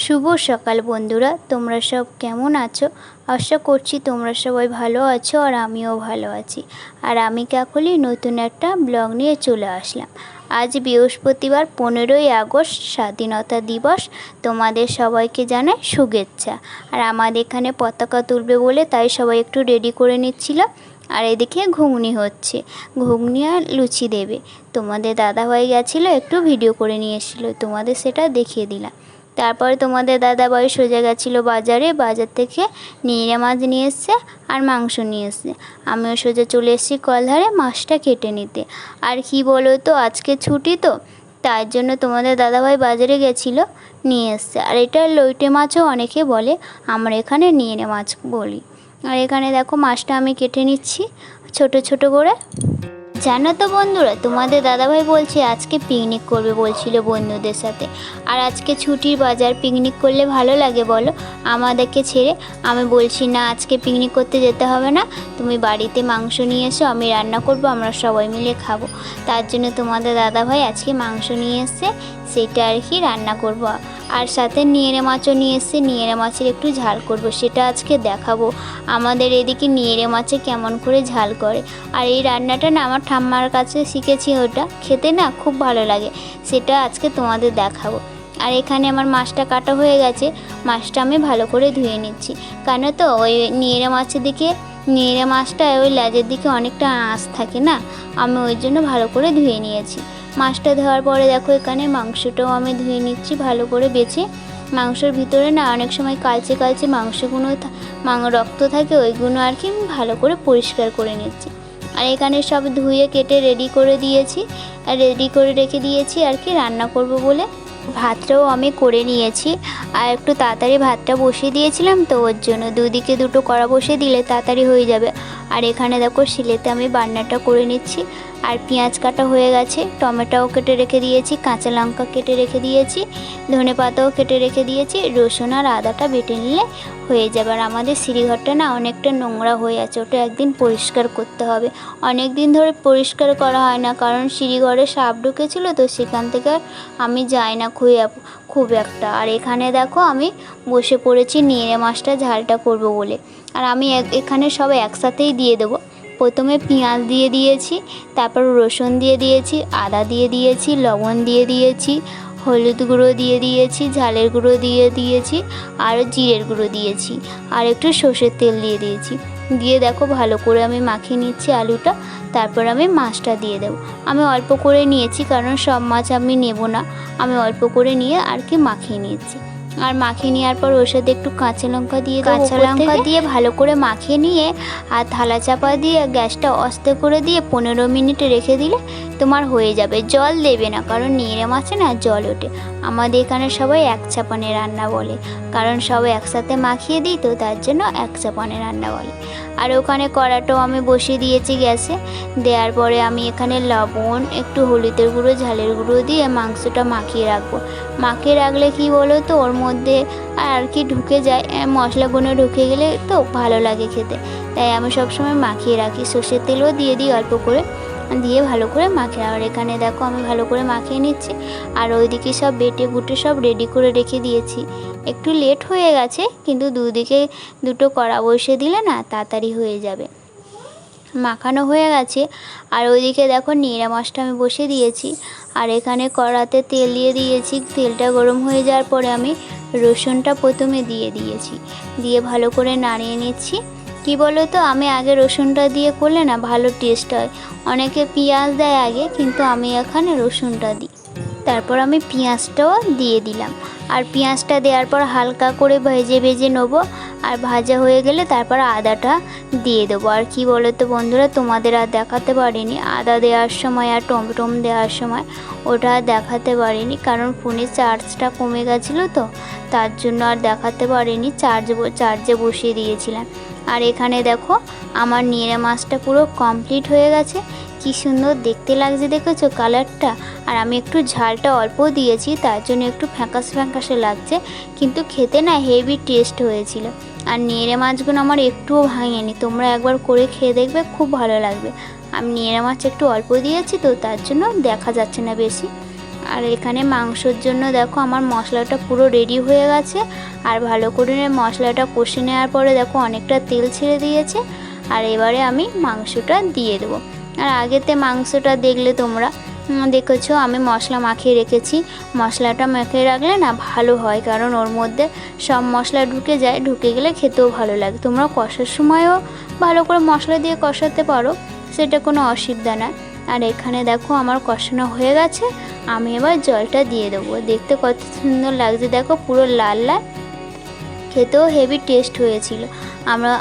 শুভ সকাল বন্ধুরা, তোমরা সব কেমন আছো? আশা করছি তোমরা সবাই ভালো আছো আর আমিও ভালো আছি। আর আমি কাকলি নতুন একটা ব্লগ নিয়ে চলে আসলাম। আজ বৃহস্পতিবার 15ই আগস্ট, স্বাধীনতা দিবস। তোমাদের সবাইকে জানাই শুভেচ্ছা। আর আমাদের এখানে পতাকা তুলবে বলে তাই সবাই একটু রেডি করে নিচ্ছিল। আর এদিকে ঘুগনি হচ্ছে, ঘুগনি আর লুচি দেবে। তোমাদের দাদাভাই গেছিলো, একটু ভিডিও করে নিয়ে এসেছিলো, তোমাদের সেটা দেখিয়ে দিলাম। তারপরে তোমাদের দাদাভাই সোজা গেছিলো বাজারে, বাজার থেকে নিয়ে মাছ নিয়ে এসছে আর মাংস নিয়ে এসছে। আমিও সোজা চলে এসেছি কলধারে মাছটা কেটে নিতে। আর কি বলো তো, আজকে ছুটি তো, তার জন্য তোমাদের দাদাভাই বাজারে গেছিলো, নিয়ে এসছে। আর এটা লইটে মাছও অনেকে বলে, আমরা এখানে নিয়ে মাছ বলি। আর এখানে দেখো মাছটা আমি কেটে নিচ্ছি ছোট ছোট করে। জানো তো বন্ধুরা, তোমাদের দাদাভাই বলছে আজকে পিকনিক করবে বলছিল বন্ধুদের সাথে। আর আজকে ছুটির বাজার, পিকনিক করলে ভালো লাগে বলো আমাদেরকে ছেড়ে? আমি বলছি না, আজকে পিকনিক করতে যেতে হবে না, তুমি বাড়িতে মাংস নিয়ে এসো, আমি রান্না করব, আমরা সবাই মিলে খাবো। তার জন্য তোমাদের দাদাভাই আজকে মাংস নিয়ে এসছে, সেটা আর কি রান্না করব। আর সাথে নিয়েরে মাছও নিয়ে এসছে, নিয়েরে মাছের একটু ঝাল করব, সেটা আজকে দেখাবো। আমাদের এদিকে নিয়েরে মাছে কেমন করে ঝাল করে। আর এই রান্নাটা না আমার ঠাম্মার কাছে শিখেছি, ওটা খেতে না খুব ভালো লাগে, সেটা আজকে তোমাদের দেখাবো। আর এখানে আমার মাছটা কাটা হয়ে গেছে, মাছটা আমি ভালো করে ধুয়ে নিচ্ছি। কেন তো ওই নিয়েরে মাছের দিকে, নিয়েরে মাছটা ওই লেজের দিকে অনেকটা আঁশ থাকে না, আমি ওই জন্য ভালো করে ধুয়ে নিয়েছি। মাছটা ধোয়ার পরে দেখো এখানে মাংসটাও আমি ধুয়ে নিচ্ছি ভালো করে বেছে। মাংসের ভিতরে না অনেক সময় কালচে কালচে মাংসগুলো রক্ত থাকে, ওইগুলো আর কি আমি ভালো করে পরিষ্কার করে নিচ্ছি। আর এখানে সব ধুয়ে কেটে রেডি করে দিয়েছি, আর রেডি করে রেখে দিয়েছি আর কি রান্না করব বলে। ভাতটাও আমি করে নিয়েছি, আর একটু তাড়াতাড়ি ভাতটা বসিয়ে দিয়েছিলাম তো, ওর জন্য দুদিকে দুটো কড়া বসিয়ে দিলে তাড়াতাড়ি হয়ে যাবে। আর এখানে দেখো শিলেতে আমি বান্নাটা করে নিচ্ছি। আর পেঁয়াজ কাটা হয়ে গেছে, টমেটোও কেটে রেখে দিয়েছি, কাঁচা লঙ্কা কেটে রেখে দিয়েছি, ধনেপাতাও কেটে রেখে দিয়েছি, রসুন আর আদাটা বেটে নিলে হয়ে যাবে। আর আমাদের সিঁড়িঘরটা না অনেকটা নোংরা হয়ে আছে, ওটা একদিন পরিষ্কার করতে হবে। অনেক দিন ধরে পরিষ্কার করা হয় না, কারণ সিঁড়িঘরে সাপ ঢুকেছিলো তো, সেখান থেকে আমি যাই না খুব একটা। আর এখানে দেখো আমি বসে পড়েছি নিয়ে মাছটা ঝালটা করব বলে। আর আমি এখানে সব একসাথেই দিয়ে দেবো। প্রথমে পেঁয়াজ দিয়ে দিয়েছি, তারপর রসুন দিয়ে দিয়েছি, আদা দিয়ে দিয়েছি, লবণ দিয়ে দিয়েছি, হলুদ গুঁড়ো দিয়ে দিয়েছি, ঝালের গুঁড়ো দিয়ে দিয়েছি, আর জিরের গুঁড়ো দিয়েছি, আর একটু সর্ষের তেল দিয়ে দিয়েছি। দিয়ে দেখো ভালো করে আমি মাখিয়ে নিচ্ছি আলুটা, তারপর আমি মাছটা দিয়ে দেবো। আমি অল্প করে নিয়েছি, কারণ সব মাছ আমি নেব না, আমি অল্প করে নিয়ে আর কি মাখিয়ে নিয়েছি। আর মাখিয়ে নেওয়ার পর ওর সাথে একটু কাঁচা লঙ্কা দিয়ে ভালো করে মাখিয়ে নিয়ে, আর থালা চাপা দিয়ে গ্যাসটা আস্তে করে দিয়ে 15 মিনিট রেখে দিলে তোমার হয়ে যাবে। জল দেবে না, কারণ নিয়ে মাছে না জল ওঠে। আমাদের এখানে সবাই এক চাপানে রান্না বলে, কারণ সবাই একসাথে মাখিয়ে দিই তো, তার জন্য এক চাপানে রান্না বলে। আর ওখানে কড়াটাও আমি বসিয়ে দিয়েছি গ্যাসে। দেওয়ার পরে আমি এখানে লবণ, একটু হলুদের গুঁড়ো, ঝালের গুঁড়ো দিয়ে মাংসটা মাখিয়ে রাখবো। মাখিয়ে রাখলে কি বলো তো, ওর মধ্যে আর কি ঢুকে যায়, মশলাগুলো ঢুকে গেলে তো ভালো লাগে খেতে, তাই আমি সবসময় মাখিয়ে রাখি। সর্ষের তেলও দিয়ে দিই অল্প করে, দিয়ে ভালো করে মাখিয়ে। আর এখানে দেখো আমি ভালো করে মাখিয়ে নিচ্ছি। আর ওইদিকে সব বেটে বুটে সব রেডি করে রেখে দিয়েছি। একটু লেট হয়ে গেছে, কিন্তু দুদিকে দুটো কড়া বসিয়ে দিলে না তাড়াতাড়ি হয়ে যাবে। মাখানো হয়ে গেছে। আর ওইদিকে দেখো নিয়ে মাছটা আমি বসিয়ে দিয়েছি। আর এখানে কড়াতে তেল দিয়ে দিয়েছি, তেলটা গরম হয়ে যাওয়ার পরে আমি রসুনটা প্রথমে দিয়ে দিয়েছি, দিয়ে ভালো করে নাড়িয়ে নিচ্ছি। কি বলো তো, আমি আগে রসুনটা দিয়ে করলে না ভালো টেস্ট হয়। অনেকে পেঁয়াজ দেয় আগে, কিন্তু আমি এখানে রসুনটা দিই। তারপর আমি পেঁয়াজটাও দিয়ে দিলাম। আর পেঁয়াজটা দেওয়ার পর হালকা করে ভেজে নেবো। আর ভাজা হয়ে গেলে তারপর আদাটা দিয়ে দেবো। আর কি বলো তো বন্ধুরা, তোমাদের আর দেখাতে পারিনি আদা দেওয়ার সময় আর টমেটোম দেওয়ার সময়, ওটা আর দেখাতে পারিনি, কারণ ফোনের চার্জটা কমে গেছিলো তো, তার জন্য আর দেখাতে পারিনি, চার্জে বসিয়ে দিয়েছিলাম। আর এখানে দেখো আমার নিয়ে মাছটা পুরো কমপ্লিট হয়ে গেছে। কি সুন্দর দেখতে লাগছে, দেখেছো কালারটা? আর আমি একটু ঝালটা অল্প দিয়েছি, তার জন্য একটু ফ্যাকাশে লাগছে, কিন্তু খেতে না হেভি টেস্ট হয়েছিল। আর নিয়ে মাছগুলো আমার একটুও ভাঙেনি, তোমরা একবার করে খেয়ে দেখবে, খুব ভালো লাগবে। আমি নিয়ে মাছ একটু অল্প দিয়েছি তো, তার জন্য দেখা যাচ্ছে না বেশি। আর এখানে মাংসর জন্য দেখো আমার মশলাটা পুরো রেডি হয়ে গেছে। আর ভালো করে মশলাটা কষে নেওয়ার পরে দেখো অনেকটা তেল ছেড়ে দিয়েছে। আর এবারে আমি মাংসটা দিয়ে দেবো। আর আগেতে মাংসটা দেখলে তোমরা দেখেছো আমি মশলা মাখিয়ে রেখেছি। মশলাটা মাখিয়ে রাখলে না ভালো হয়, কারণ ওর মধ্যে সব মশলা ঢুকে যায়, ঢুকে গেলে খেতেও ভালো লাগে। তোমরা কষার সময়ও ভালো করে মশলা দিয়ে কষাতে পারো, সেটা কোনো অসুবিধা নয়। আর এখানে দেখো আমার কষানো হয়ে গেছে, আমি এবার জলটা দিয়ে দেবো। দেখতে কত সুন্দর লাগছে দেখো, পুরো লাল লাল, খেতেও হেভি টেস্ট হয়েছিল।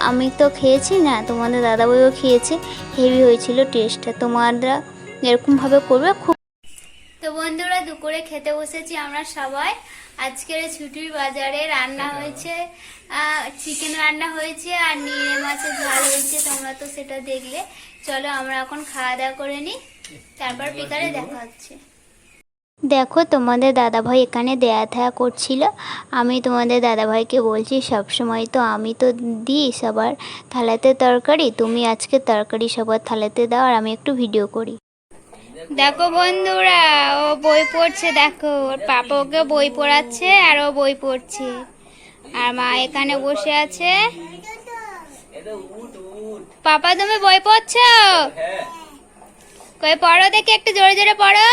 আমি তো খেয়েছি না, তোমাদের দাদাভাইও খেয়েছে, হেভি হয়েছিল টেস্টটা। তোমরা এরকমভাবে করবে খুব। তো বন্ধুরা দুপুরে খেতে বসেছি আমরা সবাই। আজকের ছুটির বাজারে রান্না হয়েছে, চিকেন রান্না হয়েছে আর নিয়ে মাছের ঝাল হয়েছে, তোমরা তো সেটা দেখলে। চলো আমরা এখন খাওয়া দাওয়া করে নিই, তারপর বিকালে দেখা হচ্ছে। দেখো তোমাদের দাদাভাই এখানে দেয়া থায়া করছিল। আমি তোমাদের দাদাভাইকে বলছি সবসময় তো আমি তো দিই সবার থালাতে তরকারি, তুমি আজকে তরকারি সবার থালাতে দাও আর আমি একটু ভিডিও করি। দেখো বন্ধুরা ও বই পড়ছে, দেখো ওর পাপা ওকে বই পড়াচ্ছে আর ও বই পড়ছে। আর মা এখানে বসে আছে। পাপা তুমি বই পড়ছো? কই পড়ো দেখি, একটু জোরে জোরে পড়ো।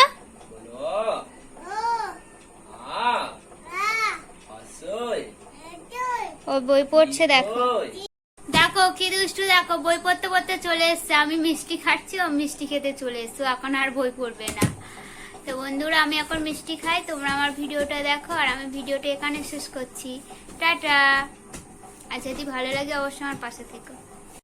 ও বই পড়ছে দেখো। দেখো কি দুষ্টু, দেখো বই পড়তে পড়তে চলে এসছে। আমি মিষ্টি খাচ্ছি, ও মিষ্টি খেতে চলে এসছে, এখন আর বই পড়বে না। তো বন্ধুরা আমি এখন মিষ্টি খাই, তোমরা আমার ভিডিওটা দেখো আর আমি ভিডিওটা এখানে শেষ করছি। টাটা। আর যদি ভালো লাগে অবশ্যই আমার পাশে থেকো।